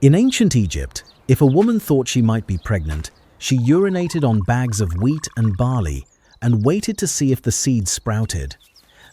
In ancient Egypt, if a woman thought she might be pregnant, she urinated on bags of wheat and barley and waited to see if the seeds sprouted.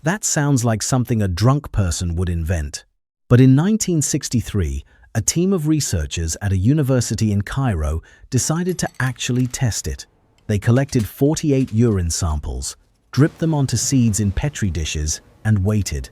That sounds like something a drunk person would invent. But in 1963, a team of researchers at a university in Cairo decided to actually test it. They collected 48 urine samples, dripped them onto seeds in Petri dishes, and waited.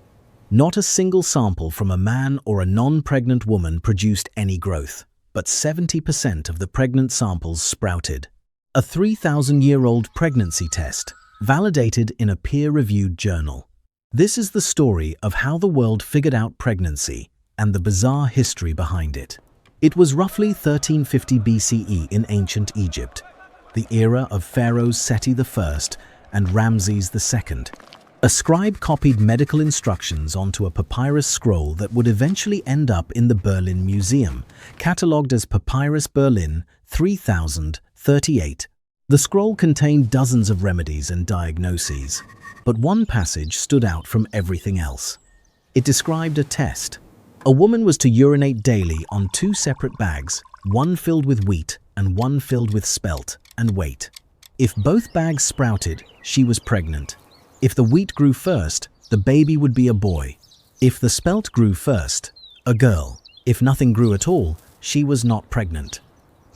Not a single sample from a man or a non-pregnant woman produced any growth, but 70% of the pregnant samples sprouted. A 3,000-year-old pregnancy test, validated in a peer-reviewed journal. This is the story of how the world figured out pregnancy and the bizarre history behind it. It was roughly 1350 BCE in ancient Egypt, the era of pharaohs Seti I and Ramses II. A scribe copied medical instructions onto a papyrus scroll that would eventually end up in the Berlin Museum, catalogued as Papyrus Berlin 3038. The scroll contained dozens of remedies and diagnoses, but one passage stood out from everything else. It described a test. A woman was to urinate daily on 2 separate bags, one filled with wheat and one filled with spelt, and wait. If both bags sprouted, she was pregnant. If the wheat grew first, the baby would be a boy. If the spelt grew first, a girl. If nothing grew at all, she was not pregnant.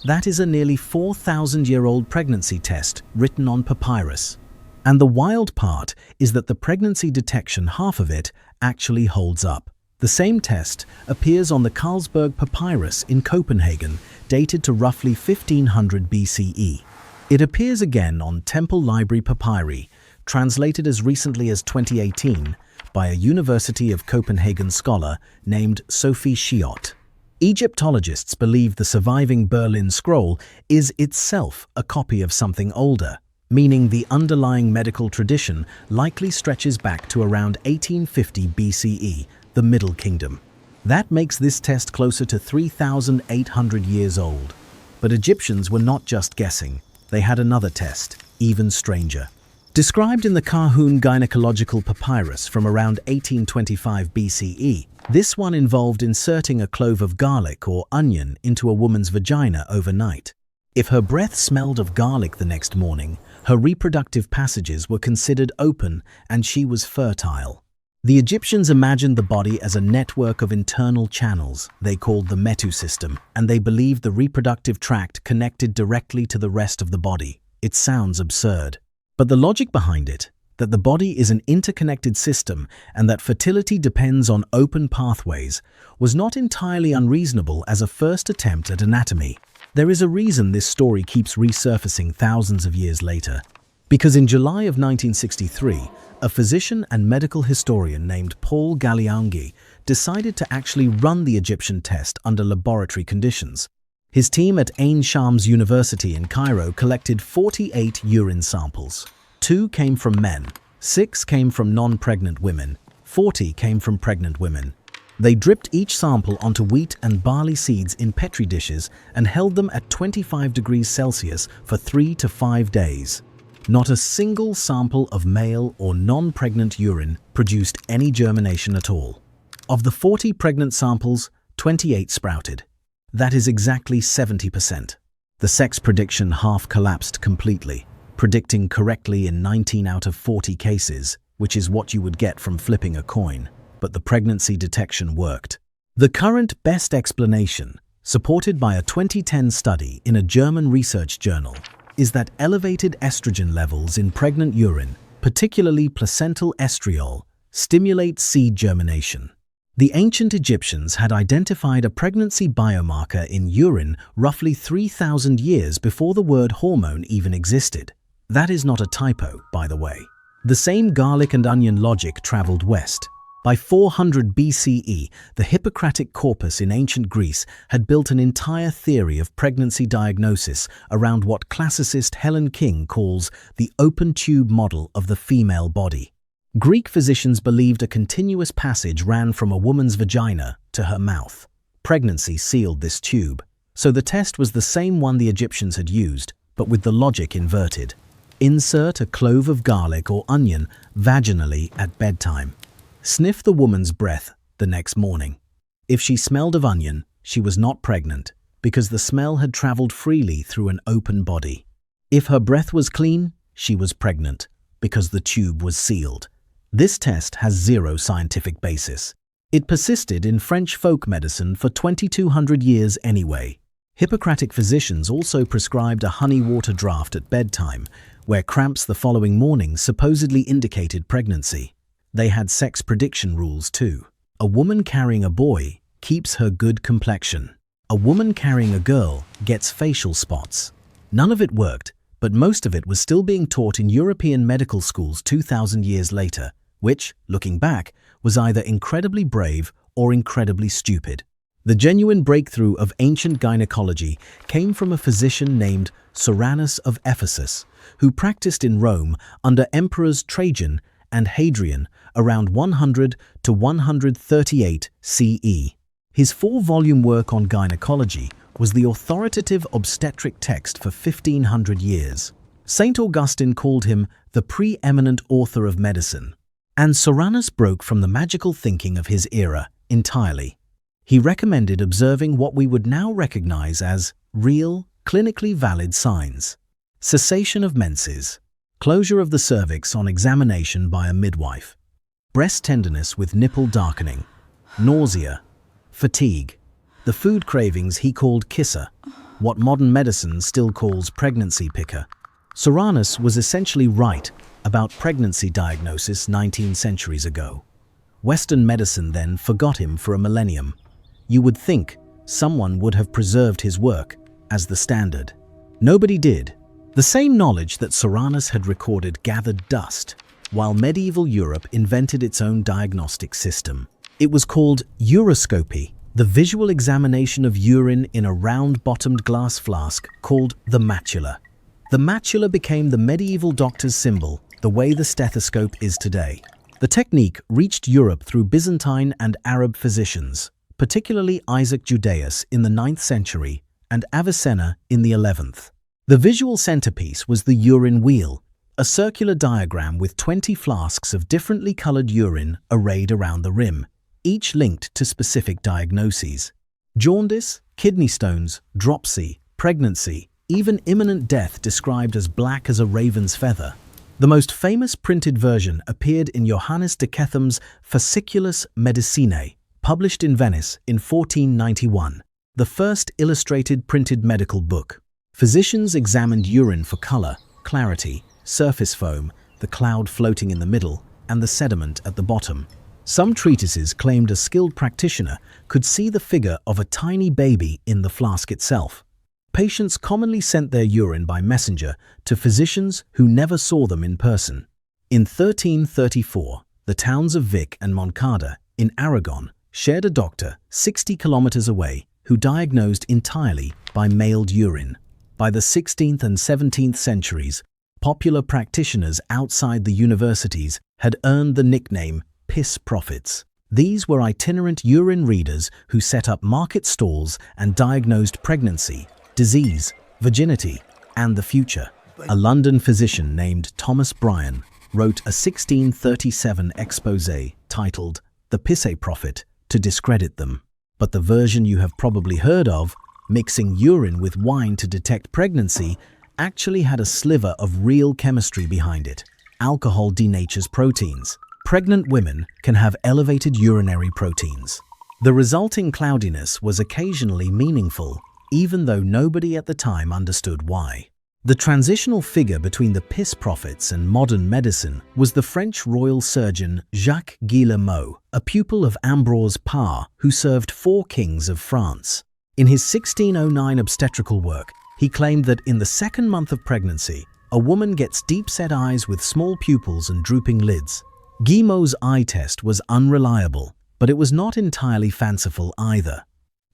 That is a nearly 4,000-year-old pregnancy test written on papyrus. And the wild part is that the pregnancy detection, half of it, actually holds up. The same test appears on the Carlsberg Papyrus in Copenhagen, dated to roughly 1500 BCE. It appears again on Temple Library Papyri, translated as recently as 2018 by a University of Copenhagen scholar named Sophie Chiot. Egyptologists believe the surviving Berlin Scroll is itself a copy of something older, meaning the underlying medical tradition likely stretches back to around 1850 BCE, the Middle Kingdom. That makes this test closer to 3,800 years old. But Egyptians were not just guessing. They had another test, even stranger. Described in the Kahun Gynecological Papyrus from around 1825 BCE, this one involved inserting a clove of garlic or onion into a woman's vagina overnight. If her breath smelled of garlic the next morning, her reproductive passages were considered open and she was fertile. The Egyptians imagined the body as a network of internal channels they called the Metu system, and they believed the reproductive tract connected directly to the rest of the body. It sounds absurd. But the logic behind it, that the body is an interconnected system and that fertility depends on open pathways, was not entirely unreasonable as a first attempt at anatomy. There is a reason this story keeps resurfacing thousands of years later. Because in July of 1963, a physician and medical historian named Paul Galiaungi decided to actually run the Egyptian test under laboratory conditions. His team at Ain Shams University in Cairo collected 48 urine samples. 2 came from men, 6 came from non-pregnant women, 40 came from pregnant women. They dripped each sample onto wheat and barley seeds in Petri dishes and held them at 25 degrees Celsius for 3 to 5 days. Not a single sample of male or non-pregnant urine produced any germination at all. Of the 40 pregnant samples, 28 sprouted. That is exactly 70%. The sex prediction half collapsed completely, predicting correctly in 19 out of 40 cases, which is what you would get from flipping a coin. But the pregnancy detection worked. The current best explanation, supported by a 2010 study in a German research journal, is that elevated estrogen levels in pregnant urine, particularly placental estriol, stimulate seed germination. The ancient Egyptians had identified a pregnancy biomarker in urine roughly 3,000 years before the word hormone even existed. That is not a typo, by the way. The same garlic and onion logic traveled west. By 400 BCE, the Hippocratic corpus in ancient Greece had built an entire theory of pregnancy diagnosis around what classicist Helen King calls the open tube model of the female body. Greek physicians believed a continuous passage ran from a woman's vagina to her mouth. Pregnancy sealed this tube, so the test was the same one the Egyptians had used, but with the logic inverted. Insert a clove of garlic or onion vaginally at bedtime. Sniff the woman's breath the next morning. If she smelled of onion, she was not pregnant because the smell had traveled freely through an open body. If her breath was clean, she was pregnant because the tube was sealed. This test has zero scientific basis. It persisted in French folk medicine for 2,200 years anyway. Hippocratic physicians also prescribed a honey water draught at bedtime, where cramps the following morning supposedly indicated pregnancy. They had sex prediction rules too. A woman carrying a boy keeps her good complexion. A woman carrying a girl gets facial spots. None of it worked, but most of it was still being taught in European medical schools 2,000 years later, which, looking back, was either incredibly brave or incredibly stupid. The genuine breakthrough of ancient gynecology came from a physician named Soranus of Ephesus, who practiced in Rome under emperors Trajan and Hadrian around 100 to 138 CE. His 4-volume work on gynecology was the authoritative obstetric text for 1,500 years. St. Augustine called him the preeminent author of medicine. And Soranus broke from the magical thinking of his era entirely. He recommended observing what we would now recognize as real, clinically valid signs. Cessation of menses, closure of the cervix on examination by a midwife, breast tenderness with nipple darkening, nausea, fatigue, the food cravings he called kisser, what modern medicine still calls pregnancy picker. Soranus was essentially right about pregnancy diagnosis 19 centuries ago. Western medicine then forgot him for a millennium. You would think someone would have preserved his work as the standard. Nobody did. The same knowledge that Soranus had recorded gathered dust, while medieval Europe invented its own diagnostic system. It was called uroscopy, the visual examination of urine in a round-bottomed glass flask called the matula. The matula became the medieval doctor's symbol, the way the stethoscope is today. The technique reached Europe through Byzantine and Arab physicians, particularly Isaac Judaeus in the 9th century and Avicenna in the 11th. The visual centerpiece was the urine wheel, a circular diagram with 20 flasks of differently colored urine arrayed around the rim, each linked to specific diagnoses. Jaundice, kidney stones, dropsy, pregnancy, even imminent death described as black as a raven's feather. The most famous printed version appeared in Johannes de Ketham's Fasciculus Medicinae, published in Venice in 1491, the first illustrated printed medical book. Physicians examined urine for color, clarity, surface foam, the cloud floating in the middle, and the sediment at the bottom. Some treatises claimed a skilled practitioner could see the figure of a tiny baby in the flask itself. Patients commonly sent their urine by messenger to physicians who never saw them in person. In 1334, the towns of Vic and Moncada in Aragon shared a doctor 60 kilometers away who diagnosed entirely by mailed urine. By the 16th and 17th centuries, popular practitioners outside the universities had earned the nickname piss prophets. These were itinerant urine readers who set up market stalls and diagnosed pregnancy, disease, virginity, and the future. A London physician named Thomas Bryan wrote a 1637 exposé titled The Pissay Prophet to discredit them. But the version you have probably heard of, mixing urine with wine to detect pregnancy, actually had a sliver of real chemistry behind it. Alcohol denatures proteins. Pregnant women can have elevated urinary proteins. The resulting cloudiness was occasionally meaningful, even though nobody at the time understood why. The transitional figure between the piss prophets and modern medicine was the French royal surgeon Jacques Guillemot, a pupil of Ambroise Paré, who served 4 kings of France. In his 1609 obstetrical work, he claimed that in the 2nd month of pregnancy, a woman gets deep-set eyes with small pupils and drooping lids. Guillemot's eye test was unreliable, but it was not entirely fanciful either.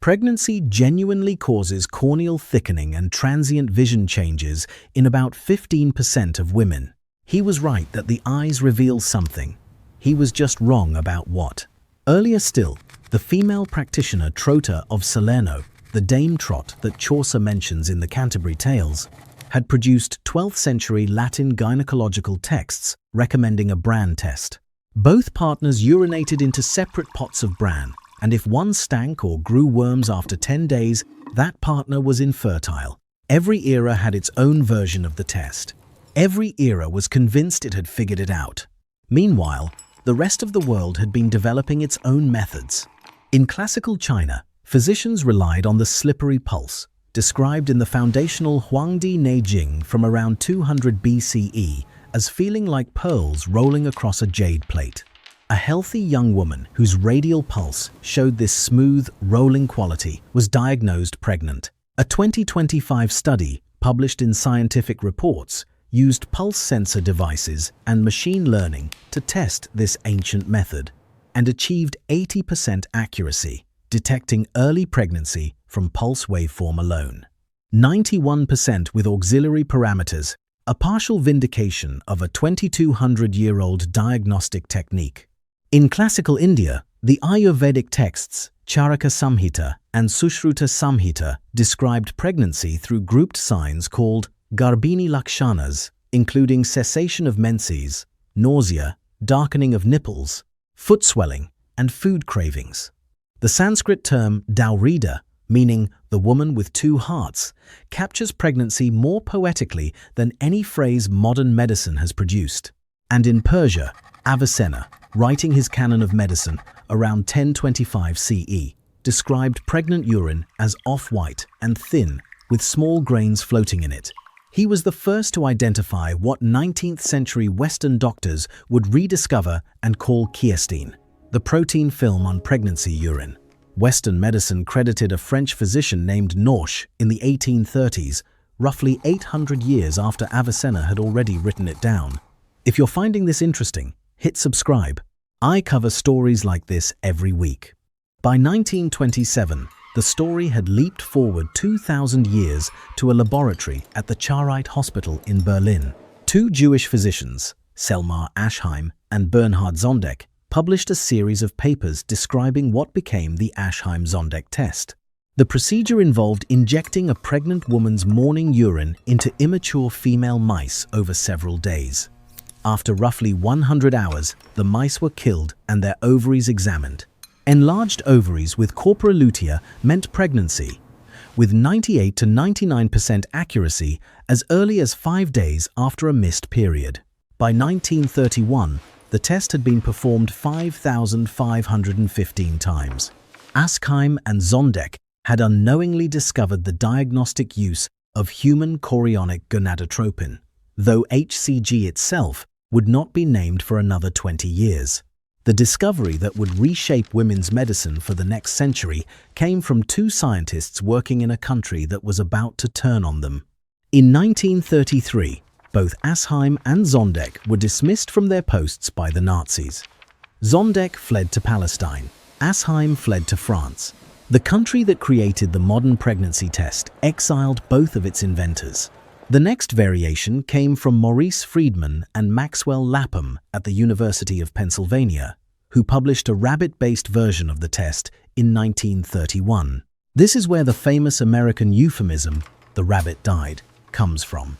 Pregnancy genuinely causes corneal thickening and transient vision changes in about 15% of women. He was right that the eyes reveal something. He was just wrong about what. Earlier still, the female practitioner Trota of Salerno, the Dame Trot that Chaucer mentions in the Canterbury Tales, had produced 12th century Latin gynecological texts recommending a bran test. Both partners urinated into separate pots of bran, and if one stank or grew worms after 10 days, that partner was infertile. Every era had its own version of the test. Every era was convinced it had figured it out. Meanwhile, the rest of the world had been developing its own methods. In classical China, physicians relied on the slippery pulse, described in the foundational Huangdi Neijing from around 200 BCE as feeling like pearls rolling across a jade plate. A healthy young woman whose radial pulse showed this smooth, rolling quality was diagnosed pregnant. A 2025 study, published in Scientific Reports, used pulse sensor devices and machine learning to test this ancient method, and achieved 80% accuracy, detecting early pregnancy from pulse waveform alone. 91% with auxiliary parameters, a partial vindication of a 2200-year-old diagnostic technique. In classical India, the Ayurvedic texts Charaka Samhita and Sushruta Samhita described pregnancy through grouped signs called Garbhini Lakshanas, including cessation of menses, nausea, darkening of nipples, foot swelling, and food cravings. The Sanskrit term Daurida, meaning the woman with two hearts, captures pregnancy more poetically than any phrase modern medicine has produced. And in Persia, Avicenna, writing his canon of medicine around 1025 CE, described pregnant urine as off-white and thin, with small grains floating in it. He was the first to identify what 19th century Western doctors would rediscover and call chiastine, the protein film on pregnancy urine. Western medicine credited a French physician named Norche in the 1830s, roughly 800 years after Avicenna had already written it down. If you're finding this interesting, hit subscribe. I cover stories like this every week. By 1927, the story had leaped forward 2,000 years to a laboratory at the Charite Hospital in Berlin. Two Jewish physicians, Selmar Aschheim and Bernhard Zondek, published a series of papers describing what became the Aschheim-Zondek test. The procedure involved injecting a pregnant woman's morning urine into immature female mice over several days. After roughly 100 hours, the mice were killed and their ovaries examined. Enlarged ovaries with corpora lutea meant pregnancy, with 98 to 99% accuracy as early as 5 days after a missed period. By 1931, the test had been performed 5,515 times. Aschheim and Zondek had unknowingly discovered the diagnostic use of human chorionic gonadotropin, though HCG itself would not be named for another 20 years. The discovery that would reshape women's medicine for the next century came from two scientists working in a country that was about to turn on them. In 1933, both Aschheim and Zondek were dismissed from their posts by the Nazis. Zondek fled to Palestine. Aschheim fled to France. The country that created the modern pregnancy test exiled both of its inventors. The next variation came from Maurice Friedman and Maxwell Lapham at the University of Pennsylvania, who published a rabbit-based version of the test in 1931. This is where the famous American euphemism, "the rabbit died," comes from.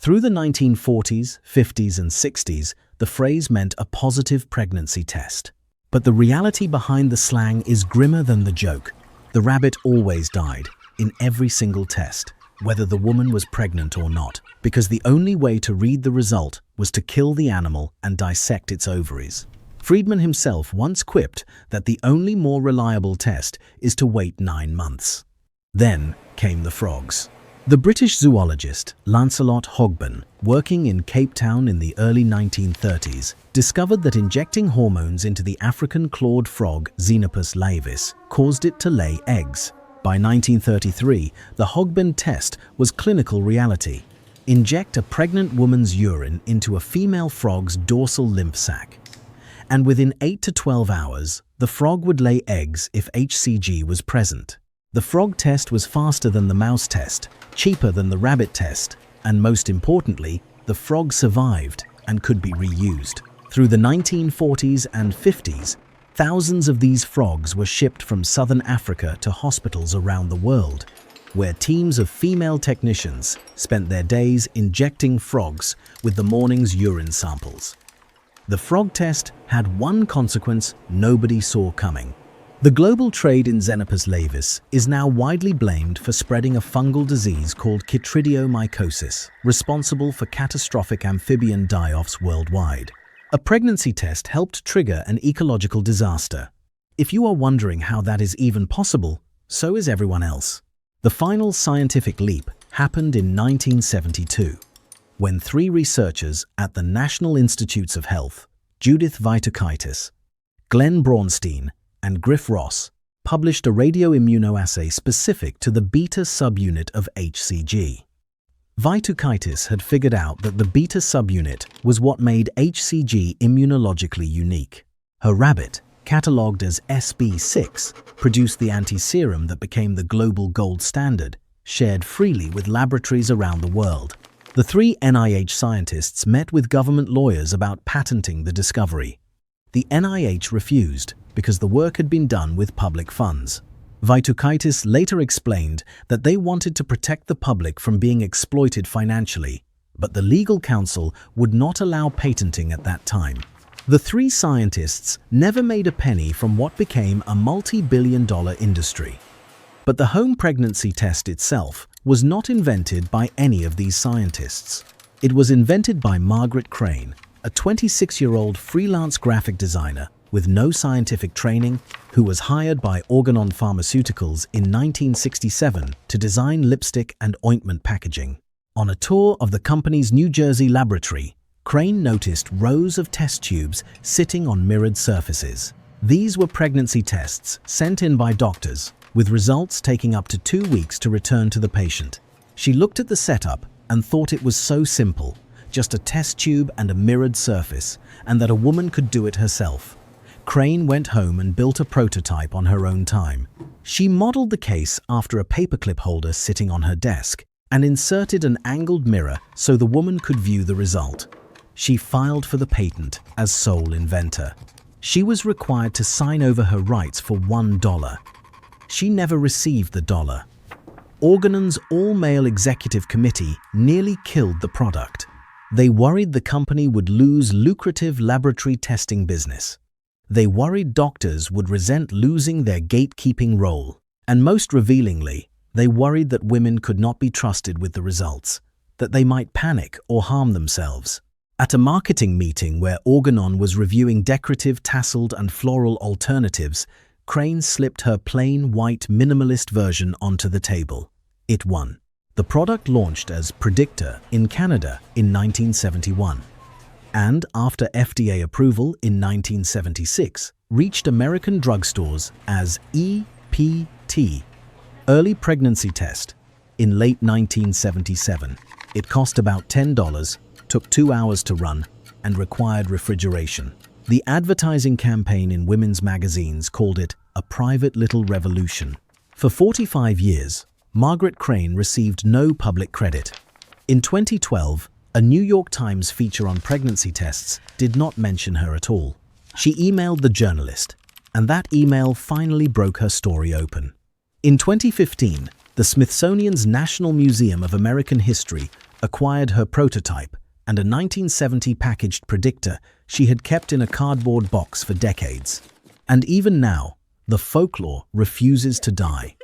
Through the 1940s, 50s, and 60s, the phrase meant a positive pregnancy test. But the reality behind the slang is grimmer than the joke. The rabbit always died, in every single test, whether the woman was pregnant or not, because the only way to read the result was to kill the animal and dissect its ovaries. Friedman himself once quipped that the only more reliable test is to wait 9 months. Then came the frogs. The British zoologist Lancelot Hogben, working in Cape Town in the early 1930s, discovered that injecting hormones into the African clawed frog Xenopus laevis caused it to lay eggs. By 1933, the Hogben test was clinical reality. Inject a pregnant woman's urine into a female frog's dorsal lymph sac, and within 8 to 12 hours, the frog would lay eggs if HCG was present. The frog test was faster than the mouse test, cheaper than the rabbit test, and most importantly, the frog survived and could be reused. Through the 1940s and 50s, thousands of these frogs were shipped from southern Africa to hospitals around the world, where teams of female technicians spent their days injecting frogs with the morning's urine samples. The frog test had one consequence nobody saw coming. The global trade in Xenopus laevis is now widely blamed for spreading a fungal disease called chytridiomycosis, responsible for catastrophic amphibian die-offs worldwide. A pregnancy test helped trigger an ecological disaster. If you are wondering how that is even possible, so is everyone else. The final scientific leap happened in 1972, when 3 researchers at the National Institutes of Health, Judith Vitukaitis, Glenn Braunstein, and Griff Ross, published a radioimmunoassay specific to the beta subunit of HCG. Vitukaitis had figured out that the beta subunit was what made HCG immunologically unique. Her rabbit, catalogued as SB6, produced the anti-serum that became the global gold standard, shared freely with laboratories around the world. The 3 NIH scientists met with government lawyers about patenting the discovery. The NIH refused because the work had been done with public funds. Vitukaitis later explained that they wanted to protect the public from being exploited financially, but the legal counsel would not allow patenting at that time. The 3 scientists never made a penny from what became a multi-billion-dollar industry. But the home pregnancy test itself was not invented by any of these scientists. It was invented by Margaret Crane, a 26-year-old freelance graphic designer with no scientific training, who was hired by Organon Pharmaceuticals in 1967 to design lipstick and ointment packaging. On a tour of the company's New Jersey laboratory, Crane noticed rows of test tubes sitting on mirrored surfaces. These were pregnancy tests sent in by doctors, with results taking up to 2 weeks to return to the patient. She looked at the setup and thought it was so simple, just a test tube and a mirrored surface, and that a woman could do it herself. Crane went home and built a prototype on her own time. She modeled the case after a paperclip holder sitting on her desk and inserted an angled mirror so the woman could view the result. She filed for the patent as sole inventor. She was required to sign over her rights for $1. She never received the dollar. Organon's all-male executive committee nearly killed the product. They worried the company would lose lucrative laboratory testing business. They worried doctors would resent losing their gatekeeping role. And most revealingly, they worried that women could not be trusted with the results, that they might panic or harm themselves. At a marketing meeting where Organon was reviewing decorative, tasseled and floral alternatives, Crane slipped her plain white minimalist version onto the table. It won. The product launched as Predictor in Canada in 1971. And after FDA approval in 1976, reached American drugstores as EPT, Early Pregnancy Test, in late 1977. It cost about $10, took 2 hours to run, and required refrigeration. The advertising campaign in women's magazines called it a private little revolution. For 45 years, Margaret Crane received no public credit. In 2012, a New York Times feature on pregnancy tests did not mention her at all. She emailed the journalist, and that email finally broke her story open. In 2015, the Smithsonian's National Museum of American History acquired her prototype and a 1970 packaged predictor she had kept in a cardboard box for decades. And even now, the folklore refuses to die.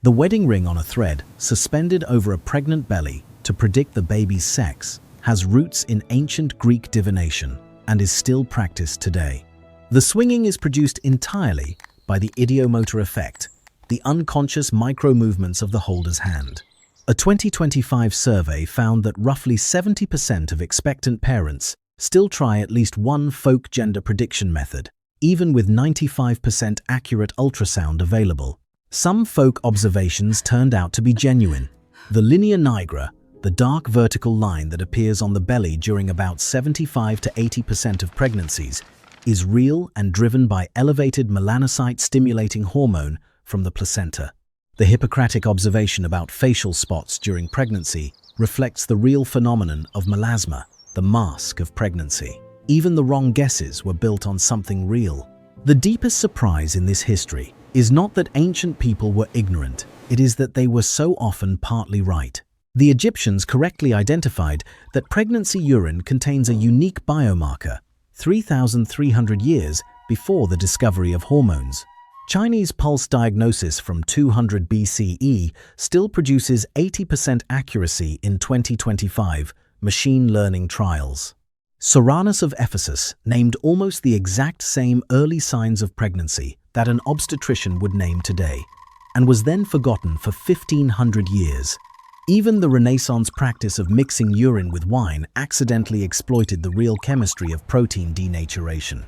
The wedding ring on a thread, suspended over a pregnant belly to predict the baby's sex, has roots in ancient Greek divination and is still practiced today. The swinging is produced entirely by the idiomotor effect, the unconscious micro-movements of the holder's hand. A 2025 survey found that roughly 70% of expectant parents still try at least one folk gender prediction method, even with 95% accurate ultrasound available. Some folk observations turned out to be genuine. The linea nigra, the dark vertical line that appears on the belly during about 75 to 80% of pregnancies, is real and driven by elevated melanocyte-stimulating hormone from the placenta. The Hippocratic observation about facial spots during pregnancy reflects the real phenomenon of melasma, the mask of pregnancy. Even the wrong guesses were built on something real. The deepest surprise in this history is not that ancient people were ignorant, it is that they were so often partly right. The Egyptians correctly identified that pregnancy urine contains a unique biomarker 3,300 years before the discovery of hormones. Chinese pulse diagnosis from 200 BCE still produces 80% accuracy in 2025 machine learning trials. Soranus of Ephesus named almost the exact same early signs of pregnancy that an obstetrician would name today, and was then forgotten for 1500 years. Even the Renaissance practice of mixing urine with wine accidentally exploited the real chemistry of protein denaturation.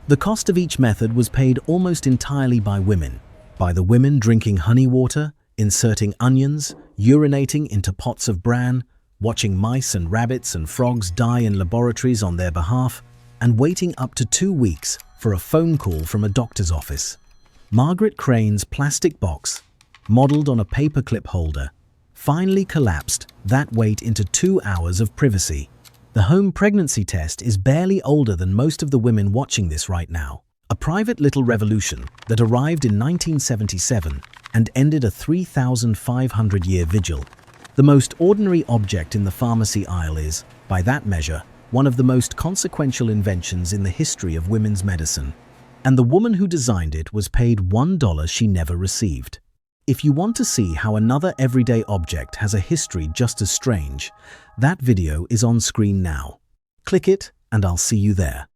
The cost of each method was paid almost entirely by women, by the women drinking honey water, inserting onions, urinating into pots of bran, watching mice and rabbits and frogs die in laboratories on their behalf, and waiting up to 2 weeks for a phone call from a doctor's office. Margaret Crane's plastic box, modeled on a paperclip holder, finally collapsed that wait into 2 hours of privacy. The home pregnancy test is barely older than most of the women watching this right now. A private little revolution that arrived in 1977 and ended a 3,500-year vigil. The most ordinary object in the pharmacy aisle is, by that measure, one of the most consequential inventions in the history of women's medicine. And the woman who designed it was paid $1 she never received. If you want to see how another everyday object has a history just as strange, that video is on screen now. Click it and I'll see you there.